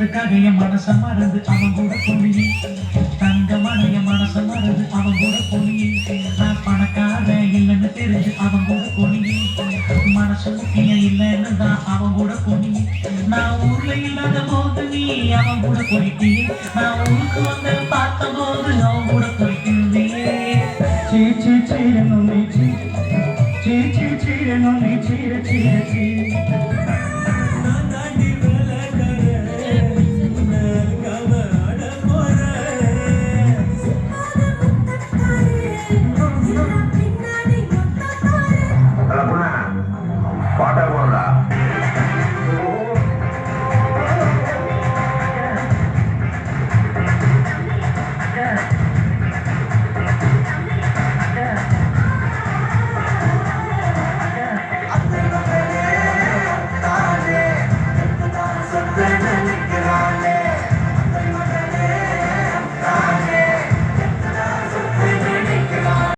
பணத்துக்காக என் மனச மறந்து அவன் கூட போனியே தங்கமான என் மனச மறந்து அவன் கூட போனியே நான் பணக்கார இல்லைன்னு தெரிஞ்சு அவன் கூட போனியே மனசு முக்கியம் இல்லைன்னு தான் அவன் கூட போனியே நான் ஊர்ல இல்லாத போது நீ அவன் கூட போயிட்டியே நான் ஊருக்கு வந்து பார்த்த போது அவன் கூட போயிட்டிருந்தியே சீரனும் நீ சீர சீர சீர